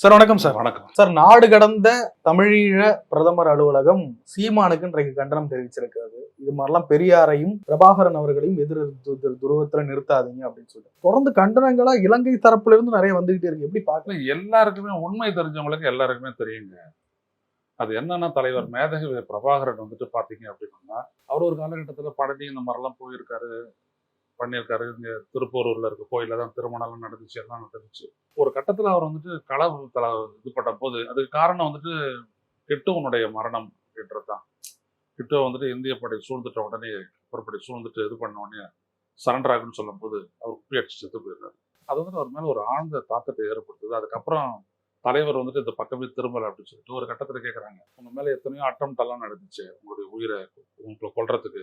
Sir வணக்கம் sir. வணக்கம் sir, நாடு கடந்த தமிழீழ பிரதமர் அலுவலகம் சீமானுக்கு இன்றைக்கு கண்டனம் தெரிவிச்சிருக்கிறது. இது மாதிரிலாம் பெரியாரையும் பிரபாகரன் அவர்களையும் எதிர் துருவத்துல நிறுத்தாதீங்க அப்படின்னு சொல்லிட்டு தொடர்ந்து கண்டனங்களா இலங்கை தரப்புல இருந்து நிறைய வந்துகிட்டே இருக்கு. எப்படி பார்க்கல? எல்லாருக்குமே உண்மை தெரிஞ்சவங்களுக்கு எல்லாருக்குமே தெரியுங்க. அது என்னன்னா, தலைவர் மேதகு பிரபாகரன் வந்துட்டு பாத்தீங்க அப்படின்னா, அவர் ஒரு காலகட்டத்துல பழனி இந்த மாதிரிலாம் போயிருக்காரு, பண்ணியிருக்காரு. இங்க திருப்பூரூர்ல இருக்க கோயில தான் திருமணம் நடந்துச்சு, எல்லாம் நடந்துச்சு. ஒரு கட்டத்துல அவர் வந்துட்டு களவு இது பண்ண போது அதுக்கு காரணம் வந்துட்டு கிட்டுவனுடைய மரணம் அப்படின்றதுதான். கிட்டுவ வந்துட்டு இந்திய படை சூழ்ந்துட்ட உடனே புறப்படி சூழ்ந்துட்டு இது பண்ண உடனே சரண்டர் ஆகுன்னு சொல்லும் போது அவர் குப்பி அடிச்சு செத்து போயிடுறாரு. அது வந்துட்டு அவர் மேல ஒரு ஆழ்ந்த தாக்கத்தை ஏற்படுத்துது. அதுக்கப்புறம் தலைவர் வந்துட்டு இந்த பக்கமே திரும்பல அப்படின்னு சொல்லிட்டு ஒரு கட்டத்துல கேட்கறாங்க, உங்க மேல எத்தனையோ அட்டம் எல்லாம் நடந்துச்சு உங்களுடைய உயிரை உங்களை கொல்றதுக்கு,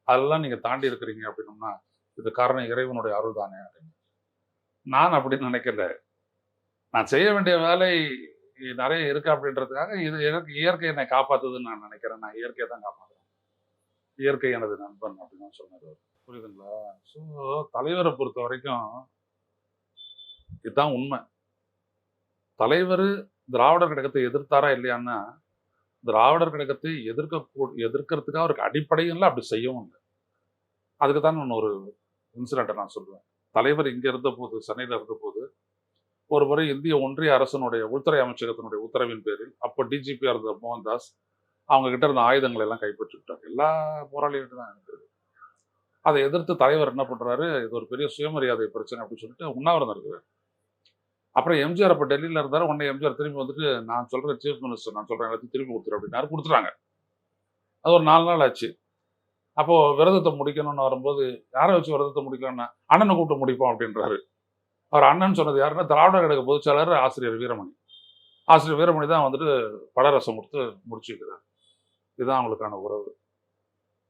அதெல்லாம் நீங்க தாண்டி இருக்கிறீங்க அப்படின்னோம்னா இது காரணம் இறைவனுடைய அருள் தானே அப்படின்னு. நான் அப்படின்னு நினைக்கல. நான் செய்ய வேண்டிய வேலை நிறைய இருக்கு அப்படின்றதுக்காக இது எனக்கு இயற்கை என்னை காப்பாத்துதுன்னு நான் நினைக்கிறேன். நான் இயற்கையை தான் காப்பாற்றுறேன், இயற்கை எனது நண்பன் அப்படின்னு சொன்னார். புரியுதுங்களா? ஸோ தலைவரை பொறுத்த வரைக்கும் இதுதான் உண்மை. தலைவர் திராவிடர் கழகத்தை எதிர்த்தாரா இல்லையான்னா, திராவிடர் கழகத்தை எதிர்க்கிறதுக்காக அவருக்கு அடிப்படையில் அப்படி செய்யவும் இல்லை. அதுக்கு தான் நான் ஒரு இன்சிடென்ட்டை நான் சொல்லுவேன். தலைவர் இங்க இருந்த போது, சென்னையில இருந்த போது, ஒரு முறை இந்திய ஒன்றிய அரசனுடைய உள்துறை அமைச்சகத்தினுடைய உத்தரவின் பேரில் அப்போ டிஜிபியா இருந்த மோகன்தாஸ் அவங்க கிட்ட இருந்த ஆயுதங்களை எல்லாம் கைப்பற்றிவிட்டாங்க. எல்லா போராளிகிட்ட தான் இருக்குது. அதை எதிர்த்து தலைவர் என்ன பண்றாரு, இது ஒரு பெரிய சுயமரியாதை பிரச்சனை அப்படின்னு சொல்லிட்டு உண்ணாவிரதம் இருக்கிறார். அப்புறம் எம்ஜிஆர் அப்ப டெல்லியில இருந்தாரு. உடனே எம்ஜிஆர் திரும்பி வந்துட்டு, நான் சொல்றேன் சீஃப் மினிஸ்டர், நான் சொல்றேன் எல்லாத்தையும் திரும்பி கொடுத்துரு அப்படின்னாரு. கொடுத்துட்டாங்க. அது ஒரு 4 நாள் ஆச்சு. அப்போ விரதத்தை முடிக்கணும்னு வரும்போது, யாரை வச்சு விரதத்தை முடிக்கணும்னா, அண்ணனை கூப்பிட்டு முடிப்போம் அப்படின்றாரு. அவர் அண்ணன் சொன்னது யாருன்னா, திராவிடர் கழக பொதுச் செயலாளர் ஆசிரியர் வீரமணி. ஆசிரியர் வீரமணி தான் வந்துட்டு பழரசம் கொடுத்து முடிச்சு வைக்கிறார். இதுதான் அவங்களுக்கான உறவு.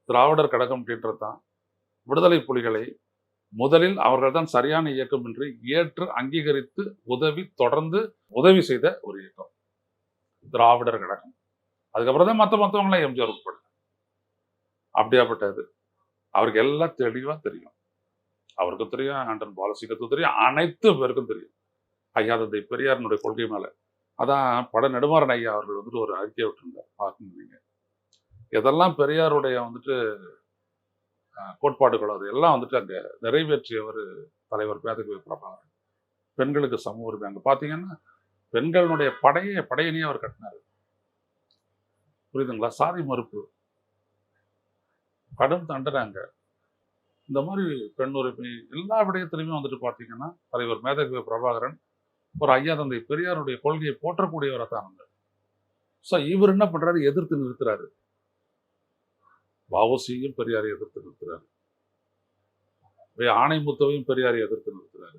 திராவிடர் கழகம் அப்படின்றது தான் விடுதலை புலிகளை முதலில் அவர்கள் தான் சரியான இயக்கம் என்று ஏற்று அங்கீகரித்து தொடர்ந்து உதவி செய்த ஒரு இயக்கம் திராவிடர் கழகம். அதுக்கப்புறம் தான் மற்றவங்களாம் எம்ஜிஆர் உட்பட. அப்படியாப்பட்டது அவருக்கு எல்லாம் தெளிவா தெரியும். அவருக்கு தெரியும், ஆண்டன் பாலசிங்கத்துக்கு தெரியும், அனைத்து பேருக்கும் தெரியும் ஐயா தந்தை பெரியாரினுடைய கொள்கை மேல. அதான் பட நெடுமாறன் ஐயா அவர்கள் வந்துட்டு ஒரு அறிக்கையை விட்டுருந்தார், பார்க்கணும் நீங்க. எதெல்லாம் பெரியாருடைய வந்துட்டு கோட்பாடுகளோ அது எல்லாம் வந்துட்டு அங்க நிறைவேற்றியவர் தலைவர் மேதகு பிரபாகரன். பெண்களுக்கு சம உரிமை அங்க பாத்தீங்கன்னா பெண்களுடைய படையணியே அவர் கட்டினாரு. புரியுதுங்களா? சாதி மறுப்பு, கடும் தண்டனைங்க. இந்த மாதிரி பெண் உரிமை எல்லா விடயத்திலுமே வந்துட்டு பாத்தீங்கன்னா தலைவர் மேதகு பிரபாகரன் ஒரு ஐயா தந்தை பெரியாருடைய கொள்கையை போற்றக்கூடியவராக தான் இருந்தார். ஸோ இவர் என்ன பண்றாரு, எதிர்த்து நிறுத்துறாரு. வஉசியும் பெரியாரை எதிர்த்து நிறுத்துறாரு, ஆணைமுத்தவையும் பெரியாரை எதிர்த்து நிறுத்துறாரு,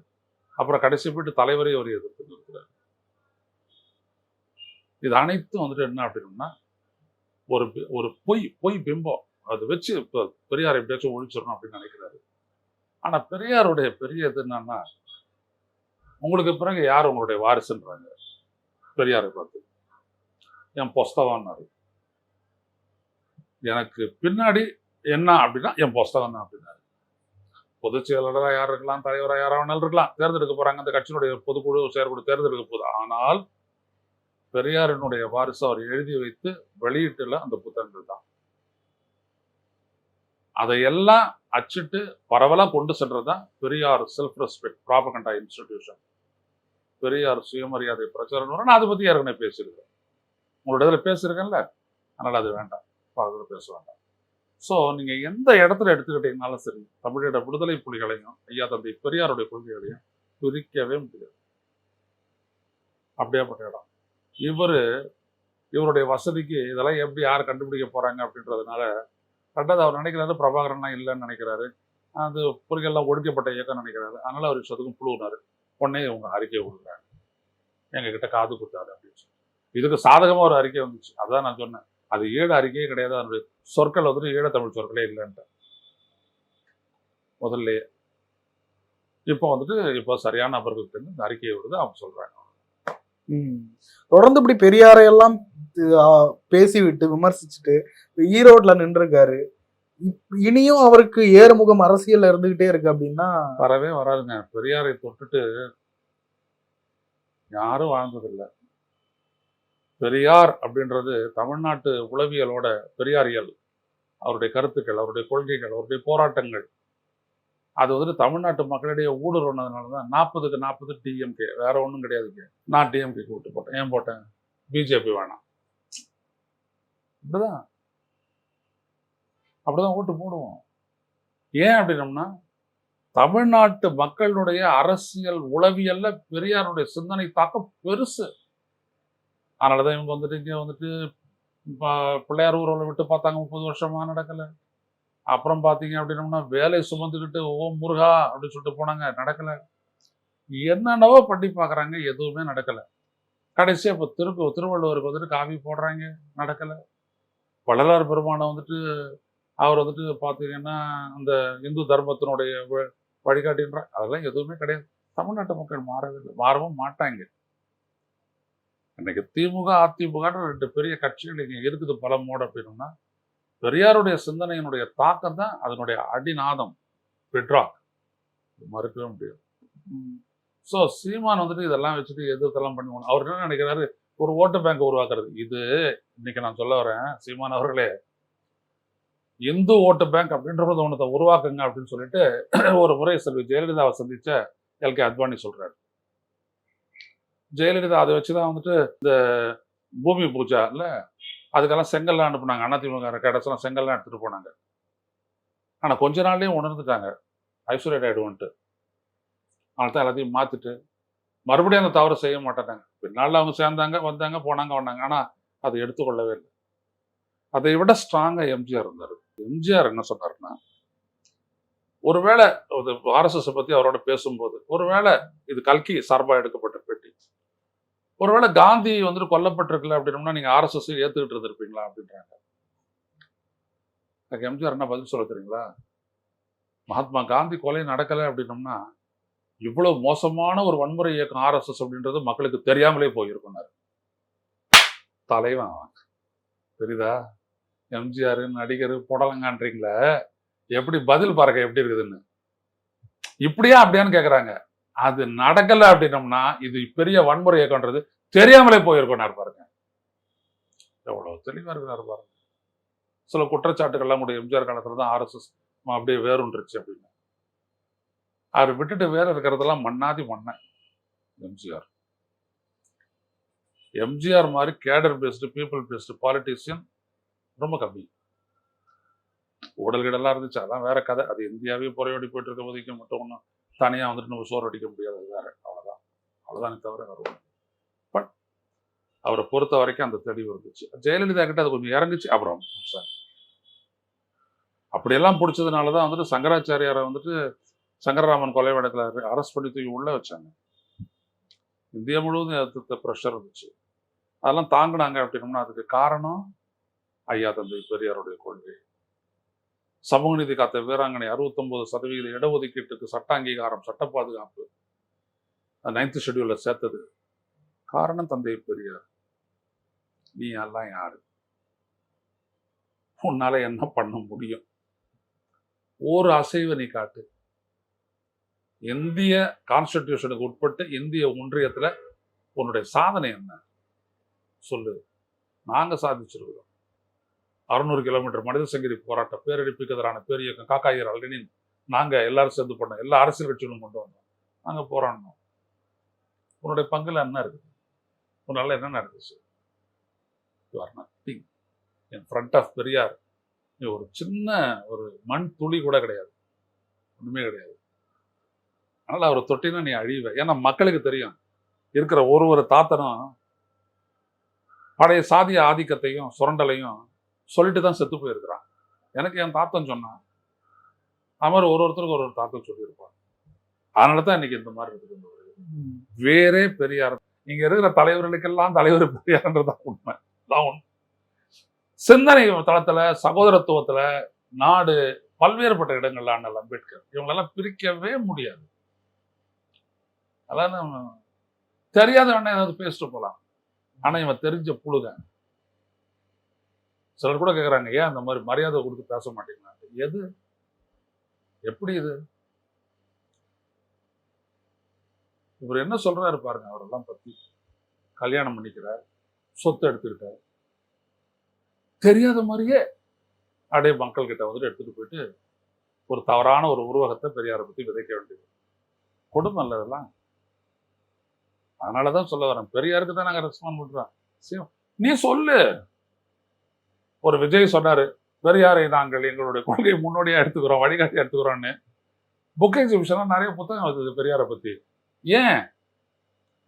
அப்புறம் கடைசி போயிட்டு தலைவரை அவர் எதிர்த்து நிறுத்துறாரு. இது அனைத்தும் வந்துட்டு என்ன அப்படின்னா ஒரு ஒரு பொய் பிம்பம். அதை வச்சு இப்போ பெரியாரை எப்படியாச்சும் ஒழிச்சிடணும் அப்படின்னு நினைக்கிறாரு. ஆனா பெரியாருடைய பெரிய இது என்னன்னா, உங்களுக்கு பிறகு யார் உங்களுடைய வாரிசுன்றாங்க. பெரியாரை பார்த்து என் புஸ்தகம்னாரு. எனக்கு பின்னாடி என்ன அப்படின்னா என் புஸ்தகம் தான் அப்படின்னாரு. பொதுச் செயலாளராக யார் இருக்கலாம், தலைவராக யாராவது இருக்கலாம், தேர்ந்தெடுக்க போறாங்க. அந்த கட்சியினுடைய பொதுக்குழு செயற்குழு தேர்ந்தெடுக்க போகுது. ஆனால் பெரியாரினுடைய வாரிசு அவர் எழுதி வைத்து வெளியிட்டுள்ள அந்த புத்தகங்கள் தான். அதையெல்லாம் அச்சிட்டு பரவலா கொண்டு சென்றதுதான் Periyar self respect propaganda institution, Periyar சுயமரியாதை பிரச்சாரம். நான் அதை பத்தி ஏற்கனவே பேசியிருக்கேன், உங்களோட இதில் பேசியிருக்கேன்ல, அதனால அது வேண்டாம், பேச வேண்டாம். ஸோ நீங்க எந்த இடத்துல எடுத்துக்கிட்டீங்கனாலும் சரி, தமிழோட விடுதலை புலிகளையும் ஐயா தந்தை பெரியாருடைய கொள்கைகளையும் பிரிக்கவே முடியாது. அப்படியாப்பட்ட இடம். இவருடைய வசதிக்கு இதெல்லாம் எப்படி யார் கண்டுபிடிக்க போறாங்க அப்படின்றதுனால ரெண்டாவது அவர் நினைக்கிறாரு பிரபாகரன்லாம் இல்லைன்னு நினைக்கிறாரு, அது புலிகள்லாம் ஒடுக்கப்பட்ட இயக்கம் நினைக்கிறாரு. அதனால அவர் விஷயத்துக்கும் புழுவினாரு. உடனே இவங்க அறிக்கை கொடுக்குறாங்க, எங்க கிட்ட காது கொடுத்தாரு அப்படின்னு சொல்லி. இதுக்கு சாதகமா ஒரு அறிக்கை வந்துச்சு. அதான் நான் சொன்னேன், அது ஈழ அறிக்கையே கிடையாது, அதனுடைய சொற்கள் வந்துட்டு ஈழத்தமிழ் சொற்களே இல்லைன்ட்டு முதல்லையே. இப்போ வந்துட்டு இப்போ சரியான நபர்களுக்கு இந்த அறிக்கையை வருது, அவங்க சொல்றாங்க. தொடர்ந்து இப்படி பெரியாரை எல்லாம் பேசிவிட்டு விமர்சிச்சுட்டு ஈரோட்ல நின்றுருக்காரு. இனியும் அவருக்கு ஏறுமுகம் அரசியல் இருந்துகிட்டே இருக்கு அப்படின்னா வரவே வராதுங்க. பெரியாரை தொட்டுட்டு யாரும் வாழ்ந்ததில்லை. பெரியார் அப்படின்றது தமிழ்நாட்டு உளவியலோட பெரியாரியல், அவருடைய கருத்துக்கள், அவருடைய கொள்கைகள், அவருடைய போராட்டங்கள், அது வந்துட்டு தமிழ்நாட்டு மக்களிடையே ஊடுருவனதுனால தான் 40க்கு 40 டிஎம்கே, வேற ஒன்றும் கிடையாதுங்க. நான் டிஎம்கேக்கு விட்டு போட்டேன். ஏன் போட்டேன்? பிஜேபி வேணாம். இப்படிதான் அப்படிதான் ஓட்டு போடுவோம். ஏன் அப்படின்னம்னா தமிழ்நாட்டு மக்களுடைய அரசியல் உளவியல்ல பெரியாருடைய சிந்தனை தாக்கம் பெருசு. அதனாலதான் இவங்க வந்துட்டு இங்க வந்துட்டு பிள்ளையார் ஊர்வலம் விட்டு பார்த்தாங்க, 30 வருஷமா நடக்கல. அப்புறம் பாத்தீங்க அப்படின்னம்னா வேலை சுமந்துக்கிட்டு ஓம் முருகா அப்படின்னு சொல்லிட்டு போனாங்க, நடக்கல. என்னென்னவோ பண்ணி பாக்குறாங்க, எதுவுமே நடக்கல. கடைசியா இப்ப திருவள்ளுவருக்கு வந்துட்டு காவி போடுறாங்க, நடக்கல. வள்ளலார் பெருமானை வந்துட்டு அவர் வந்துட்டு பாத்தீங்கன்னா அந்த இந்து தர்மத்தினுடைய வழிகாட்டின்ற அதெல்லாம் எதுவுமே கிடையாது. தமிழ்நாட்டு மக்கள் மாறவில்லை, மாறவும் மாட்டாங்க. இன்னைக்கு திமுக அதிமுக 2 பெரிய கட்சிகள் இங்க இருக்குது பலமோடு அப்படின்னா பெரியாருடைய சிந்தனையினுடைய தாக்கம் தான் அதனுடைய அடிநாதம், பெட்ராக், மறுக்கவே முடியாது. ஸோ சீமான் வந்துட்டு இதெல்லாம் வச்சுட்டு எதிர்த்தெல்லாம் பண்ணுவாங்க. அவர் என்ன நினைக்கிறாரு, ஒரு ஓட்டு பேங்க் உருவாக்குறது. இது இன்னைக்கு நான் சொல்ல வரேன், சீமான் அவர்களே, இந்து ஓட்டு பேங்க் அப்படின்றது ஒன்றத்தை உருவாக்குங்க அப்படின்னு சொல்லிட்டு ஒரு முறை செல்வி ஜெயலலிதாவை சந்திச்ச எல்கே அத்வானி சொல்றாரு. ஜெயலலிதா அதை வச்சுதான் வந்துட்டு இந்த பூமி பூஜா இல்ல, அதுக்கெல்லாம் செங்கல்லாம் அனுப்புனாங்க. அதிமுக கடைசிலாம் செங்கல்லாம் எடுத்துட்டு போனாங்க. ஆனா கொஞ்ச நாள்லயும் உணர்ந்துட்டாங்க ஐசோலேட் ஆயிடுவோன்ட்டு. அதனால தான் எல்லாத்தையும் மாத்திட்டு மறுபடியும் அந்த தவறு செய்ய மாட்டாங்க. பின்னால அவங்க சேர்ந்தாங்க, வந்தாங்க, போனாங்க. ஆனா அதை எடுத்துக்கொள்ளவே இல்லை. அதை விட ஸ்ட்ராங்கா எம்ஜிஆர் இருந்தாரு. எம்ஜிஆர் என்ன சொன்னாருன்னா, ஒருவேளை ஆர்எஸ்எஸ் பத்தி அவரோட பேசும்போது, ஒருவேளை இது கல்கி சார்பா எடுக்கப்பட்ட பேட்டி, ஒருவேளை காந்தி வந்துட்டு கொல்லப்பட்டிருக்கல அப்படின்னா நீங்க ஆர்எஸ்எஸ் ஏத்துக்கிட்டு இருந்திருப்பீங்களா அப்படின்றாங்க. எம்ஜிஆர் என்ன பதில் சொல்ல தெரியுங்களா? மகாத்மா காந்தி கொலை நடக்கலை அப்படின்னோம்னா இவ்வளவு மோசமான ஒரு வன்முறை இயக்கம் ஆர்எஸ்எஸ் அப்படின்றது மக்களுக்கு தெரியாமலே போயிருக்குனாரு. தலைவன் அவன், தெரியுதா? எம்ஜிஆர் நடிகர் புடலங்கான்றீங்களே, எப்படி பதில் பாருங்க எப்படி இருக்குதுன்னு. இப்படியா அப்படியான்னு கேக்குறாங்க. அது நடக்கல அப்படின்னோம்னா இது பெரிய வன்முறை இயக்கம்ன்றது தெரியாமலே போயிருக்கோனார் பாருங்க. எவ்வளவு தெளிவா இருக்கிறாரு பாருங்க. சில குற்றச்சாட்டுகள்லாம் கூட எம்ஜிஆர் காலத்துல தான் ஆர்எஸ்எஸ் அப்படியே வேறுன்றுச்சு அப்படின்னு. அவர் விட்டுட்டு வேற இருக்கிறதெல்லாம் மண்ணாதி மண்ண. எம்ஜிஆர் எம்ஜிஆர் மாதிரி கேடர் பேஸ்டு பீப்புள் பேஸ்டு பாலிட்டிஷியன் ரொம்ப கம்மி. ஊழல்களெல்லாம் இருந்துச்சு, அதான் வேற கதை. அது இந்தியாவே புறையோடி போயிட்டு இருக்க போதிக்க மட்டும் ஒன்றும் தனியா வந்துட்டு நம்ம சோறு அடிக்க முடியாது, வேற. அவ்வளவுதானே தவிர வரும். பட் அவரை பொறுத்த வரைக்கும் அந்த தெளிவு இருந்துச்சு. ஜெயலலிதா கிட்ட அது கொஞ்சம் இறங்குச்சு. அப்புறம் அப்படியெல்லாம் பிடிச்சதுனாலதான் வந்துட்டு சங்கராச்சாரியாரை வந்துட்டு சங்கரராமன் கொலை வழக்கில் அரெஸ்ட் பண்ணி தூக்கி உள்ள வச்சாங்க. இந்தியா முழுவதும் எதிர்த்த ப்ரெஷர் இருந்துச்சு. அதெல்லாம் தாங்கினாங்க அப்படின்னோம்னா அதுக்கு காரணம் ஐயா தந்தை பெரியாருடைய கொள்கை. சமூக நீதி காத்த வீராங்கனை 69% இடஒதுக்கீட்டுக்கு சட்ட அங்கீகாரம், சட்ட பாதுகாப்பு 9th ஷெட்யூல்ல சேர்த்தது காரணம் தந்தை பெரியார். நீ எல்லாம் யாரு? உன்னால என்ன பண்ண முடியும்? ஒரு அசைவை நீ காட்டு. இந்திய கான்ஸ்டிடியூஷனுக்கு உட்பட்டு இந்திய ஒன்றியத்துல உன்னுடைய சாதனை என்ன சொல்லு. நாங்க சாதிச்சிருக்கிறோம். 600 கிலோமீட்டர் மனித சங்கிலி போராட்டம், பேரழிப்புக்கு எதிரான பேரியக்கம், காக்காயர் அல்லினின் நாங்க எல்லாரும் சேர்ந்து பண்ணோம். எல்லா அரசியல் கட்சிகளும் கொண்டு வந்தோம். நாங்க போராடணும். உன்னுடைய பங்குல என்ன இருக்குது? உன்னால என்ன நடந்துச்சு? You are nothing in front of Periyar. நீ ஒரு சின்ன ஒரு மண் துளி கூட கிடையாது, ஒண்ணுமே கிடையாது. அதனால அவரை தொட்டினா நீ அழிவ. ஏன்னா மக்களுக்கு தெரியும் இருக்கிற ஒரு தாத்தனும் பழைய சாதிய ஆதிக்கத்தையும் சுரண்டலையும் சொல்லிட்டு தான் செத்து போயிருக்கிறான். எனக்கு என் தாத்தன் சொன்னான். அது மாதிரி ஒருத்தருக்கு ஒரு தாத்தன் சொல்லியிருப்பான். அதனாலதான் இன்னைக்கு இந்த மாதிரி இருக்குது. வேறே பெரியார். இங்க இருக்கிற தலைவர்களுக்கெல்லாம் தலைவர் பெரியார்ன்றதான் உண்மை. சிந்தனை தளத்துல, சகோதரத்துவத்துல, நாடு பல்வேறுபட்ட இடங்கள்ல அண்ணல் அம்பேத்கர் இவங்களெல்லாம் பிரிக்கவே முடியாது. அதெல்லாம் தெரியாத வேணா ஏதாவது பேசிட்டு போலாம். ஆனா இவன் தெரிஞ்ச புழுக. சிலர் கூட கேக்குறாங்க, ஏன் அந்த மாதிரி மரியாதை கொடுத்து பேச மாட்டீங்களா? எது? எப்படி இது? இவர் என்ன சொல்றாரு பாருங்க, அவரெல்லாம் பத்தி. கல்யாணம் பண்ணிக்கிறார், சொத்து எடுத்துக்கிட்டார், தெரியாத மாதிரியே அப்படியே மக்கள் கிட்ட வந்துட்டு எடுத்துட்டு போயிட்டு ஒரு தவறான ஒரு உருவகத்தை பெரியாரை பத்தி விதைக்க வேண்டியது. கொடுமை இல்லை இதெல்லாம். அதனாலதான் சொல்ல வரேன், பெரியாருக்கு தான் நாங்க ரெஸ்பாண்ட் பண்றோம். நீ சொல்லு. ஒரு விஜய் சொன்னாரு, பெரியாரை நாங்கள் எங்களுடைய கொள்கை முன்னோடியா எடுத்துக்கிறோம், வழிகாட்டியா எடுத்துக்கிறோம்னு. புக் எக்ஸிபிஷன்ல நிறைய புத்தகம் வந்தது பெரியாரை பத்தி. ஏன்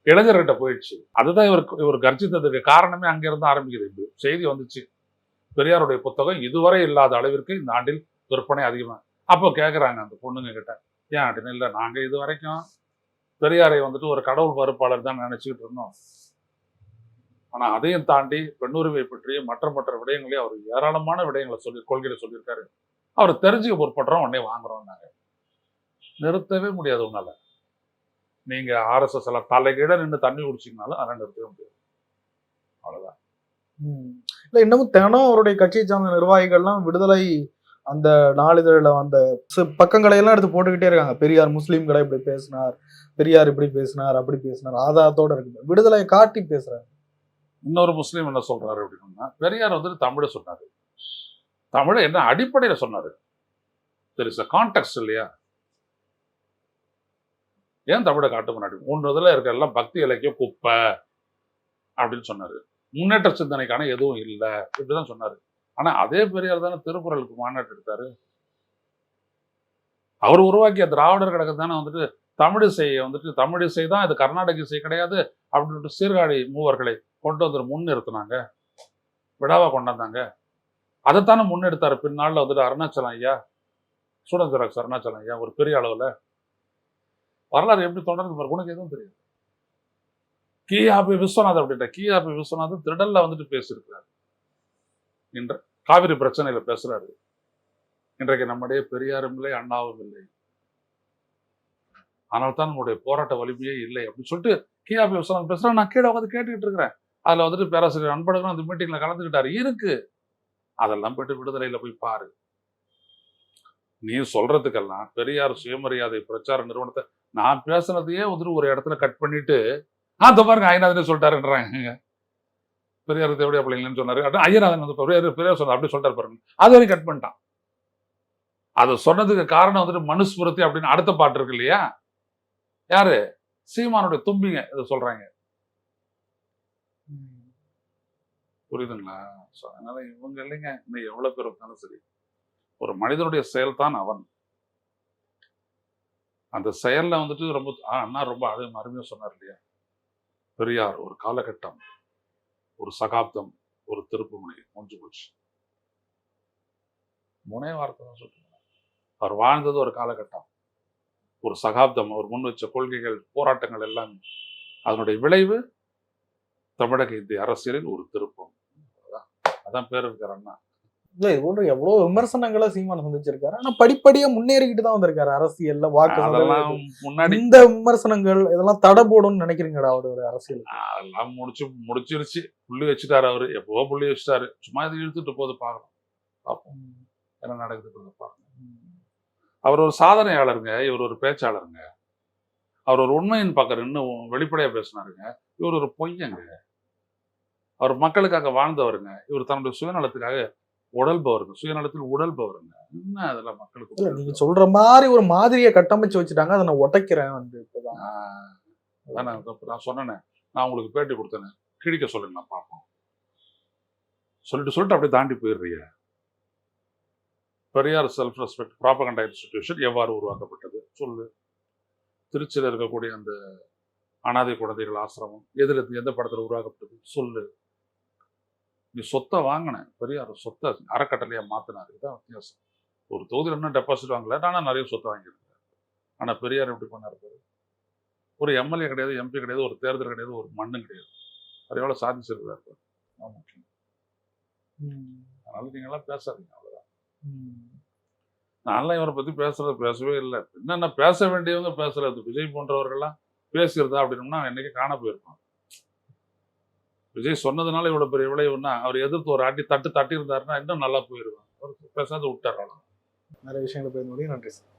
இளைஞர்கிட்ட போயிடுச்சு? அதுதான் இவர் கர்ஜித்ததுக்கு காரணமே அங்க இருந்து ஆரம்பிக்குது. இந்த செய்தி வந்துச்சு, பெரியாருடைய புத்தகம் இதுவரை இல்லாத அளவிற்கு இந்த ஆண்டில் விற்பனை அதிகமா. அப்போ கேட்குறாங்க அந்த பொண்ணுங்க கிட்ட, ஏன் அப்படின்னு. இல்லை, நாங்க இது வரைக்கும் பெரியாரை வந்துட்டு ஒரு கடவுள் மறுப்பாளர் தான் நினைச்சுக்கிட்டு இருந்தோம். ஆனா அதையும் தாண்டி பெண்ணுரிமை பற்றி மற்ற விடயங்களையும் அவர் ஏராளமான விடயங்களை கொள்கையில சொல்லியிருக்காரு. அவர் தெரிஞ்சுக்க பொறுப்படுறோம், உடனே வாங்குறோம். நாங்க நிறுத்தவே முடியாது உன்னால. நீங்க RSS எல்லாம் தலைகீழ நின்று தண்ணி குடிச்சிங்கனாலும் அதை நிறுத்தவே முடியாது. அவ்வளவுதான். இல்ல, இன்னமும் தினம் அவருடைய கட்சியை சார்ந்த நிர்வாகிகள்லாம் விடுதலை அந்த நாளிதழில் அந்த பக்கங்களை எல்லாம் எடுத்து போட்டுக்கிட்டே இருக்காங்க. பெரியார் முஸ்லீம்களை இப்படி பேசினார், பெரியார் இப்படி பேசினார், அப்படி பேசினார், ஆதாரத்தோட இருக்கு. விடுதலையை காட்டி பேசுறாரு. இன்னொரு முஸ்லீம் என்ன சொல்றாரு அப்படின்னா, பெரியார் வந்துட்டு தமிழை சொன்னாரு. தமிழை என்ன அடிப்படையில சொன்னாரு? தெர் இஸ் அ கான்டெக்ஸ்ட் இல்லையா? ஏன் தமிழை காட்டு முன்னாடி முன்னதுல இருக்க எல்லாம் பக்தி இலக்கிய குப்பை அப்படின்னு சொன்னாரு. முன்னேற்ற சிந்தனைக்கான எதுவும் இல்லை இப்படிதான் சொன்னாரு. ஆனா அதே பெரியார் தானே திருக்குறளுக்கு மாநாட்டு எடுத்தாரு. அவர் உருவாக்கிய திராவிடர் கழகம் தானே வந்துட்டு தமிழ் இசை தான், இது கர்நாடக இசை கிடையாது அப்படின்ட்டு சீர்காழி மூவர்களை கொண்டு வந்து முன்னிறுத்தினாங்க, விழாவா கொண்டாந்தாங்க. அதைத்தானே முன்னெடுத்தாரு. பின்னால வந்துட்டு அருணாச்சலம் ஐயா, சுடஞ்சராக்ஸ் அருணாச்சலம் ஐயா ஒரு பெரிய அளவுல. வரலாறு எப்படி தொடர்ந்து பாரு, உனக்கு எதுவும் தெரியாது. கியாபி விஸ்வநாதன் அப்படின்ற கியாபி விஸ்வநாதன் திடல்ல வந்துட்டு பேசியிருக்கிறாரு. இன்ற காவிரி பிரச்சனையில பேசுறாரு. இன்றைக்கு நம்முடைய பெரியாரும் இல்லை, அண்ணாவும் இல்லை. ஆனால் தான் நம்முடைய போராட்ட வலிமையே இல்லை அப்படின்னு சொல்லிட்டு கியாபி விஸ்வநாதன் பேசுறாரு. நான் கீழே உட்காந்து கேட்டுக்கிட்டு இருக்கிறேன். அதுல வந்துட்டு பேராசிரியர் அன்பழகன் அந்த மீட்டிங்ல கலந்துக்கிட்டாரு. இருக்கு, அதெல்லாம் போயிட்டு விடுதலையில போய் பாரு. நீ சொல்றதுக்கெல்லாம் பெரியார் சுயமரியாதை பிரச்சார நிறுவனத்தை நான் பேசுனதையே வந்துட்டு ஒரு இடத்துல கட் பண்ணிட்டு அந்த பாருங்க ஐயநாதனே சொல்லிட்டாருன்றாங்க. பெரியார் தேவடியா பிள்ளைங்கன்னு சொன்னாரு. ஐயநாதன் வந்து பெரியார் சொன்னார் அப்படி சொல்லிட்டாரு பாருங்க. அது வரைக்கும் கட் பண்ணிட்டான். அதை சொன்னதுக்கு காரணம் வந்துட்டு மனுஸ்மிருதி அப்படின்னு அடுத்த பாட்டு இருக்கு இல்லையா? யாரு? சீமானுடைய தும்பிங்க இதை சொல்றாங்க. புரியுதுங்களா? அதனால இவங்க இல்லைங்க, இன்னும் எவ்வளவு பேர் இருந்தாலும் சரி, ஒரு மனிதனுடைய செயல் தான் அவன். அந்த செயல்ல வந்துட்டு ரொம்ப அண்ணா ரொம்ப அருமையா சொன்னார் இல்லையா? பெரியார் ஒரு காலகட்டம், ஒரு சகாப்தம், ஒரு திருப்புமுனை, முடிஞ்சு போச்சு. முனே வார்த்தை தான் சொல்றேன். அவர் வாழ்ந்தது ஒரு காலகட்டம், ஒரு சகாப்தம். அவர் முன் வச்ச கொள்கைகள், போராட்டங்கள் எல்லாம் அதனுடைய விளைவு தமிழக இந்திய அரசியலில் ஒரு திருப்பம். அதான் பேர் இருக்கிற அண்ணா. இல்ல, இது போன்ற எவ்வளவு விமர்சனங்களை சீமான் சந்திச்சிருக்காரு. ஆனா படிப்படியா முன்னேறிக்கிட்டு தான் வந்திருக்காரு அரசியல்ல. வாக்கு முன்னாடி இந்த விமர்சனங்கள் இதெல்லாம் தடை போடும்னு நினைக்கிறீங்கடா அவரோட அரசியல்? அதெல்லாம் முடிச்சிருச்சு. புள்ளி வச்சுட்டாரு அவரு. எப்போ புள்ளி வச்சுட்டாரு. சும்மா இது இழுத்துட்டு போது பாக்கலாம், பார்ப்போம் என்ன நடக்குது பாருங்க. அவர் ஒரு சாதனையாளருங்க, இவர் ஒரு பேச்சாளருங்க. அவர் ஒரு உண்மையின் பக்கம் இன்னும் வெளிப்படையா பேசினாருங்க. இவர் ஒரு பொய்யங்க. அவர் மக்களுக்காக வாழ்ந்தவருங்க. இவர் தன்னுடைய சுயநலத்துக்காக உடல்பவருங்க, சுயநலத்தில் உடல்பவருங்க. என்ன அதெல்லாம் மக்களுக்கு நீங்க சொல்ற மாதிரி ஒரு மாதிரியை கட்டமைச்சு வச்சுட்டாங்க. அதை நான் உடைக்கிறேன் வந்து இப்பதான். நான் சொன்னேன், நான் உங்களுக்கு பேட்டி கொடுத்தேன்னு கிழிக்க சொல்லுங்க, நான் பார்ப்போம். சொல்லிட்டு அப்படியே தாண்டி போயிடுறீங்க. Periyar self respect propaganda institution எவ்வாறு உருவாக்கப்பட்டது சொல்லு. திருச்சியில் இருக்கக்கூடிய அந்த அனாதை குழந்தைகள் ஆசிரமம் எந்த படத்துல உருவாக்கப்பட்டது சொல்லு. நீ சொத்தை வாங்கின, பெரியார் சொத்தை அறக்கட்டளையா மாத்தினாரு. இதுதான் வித்தியாசம். ஒரு தொகுதியில் இன்னும் டெபாசிட் வாங்கல, ஆனால் நிறைய சொத்தை வாங்கியிருக்காரு. ஆனா பெரியார் எப்படி பண்ணாரு? ஒரு எம்எல்ஏ கிடையாது, எம்பி கிடையாது, ஒரு தேர்தல் கிடையாது, ஒரு மண்ணும் கிடையாது. அது எவ்வளவு சாதிச்சிருக்காரு. முக்கியம். அதனால நீங்க எல்லாம் பேசாதீங்க, அவ்வளவுதான். நான்லாம் இவரை பத்தி பேசவே இல்லை. என்னென்ன பேச வேண்டியவங்க பேசுறது. விஜய் போன்றவர்கள்லாம் பேசுறதா அப்படின்னா என்னைக்கு காண போயிருப்பான். விஜய் சொன்னதுனால இவ்வளவு பெரிய விளைவுன்னா, அவர் எதிர்த்து ஒரு தட்டி இருந்தாருன்னா இன்னும் நல்லா போயிருவாங்க. அவர் பேசாத விட்டார். நிறைய விஷயங்களை பேச முடியும். நன்றி சார்.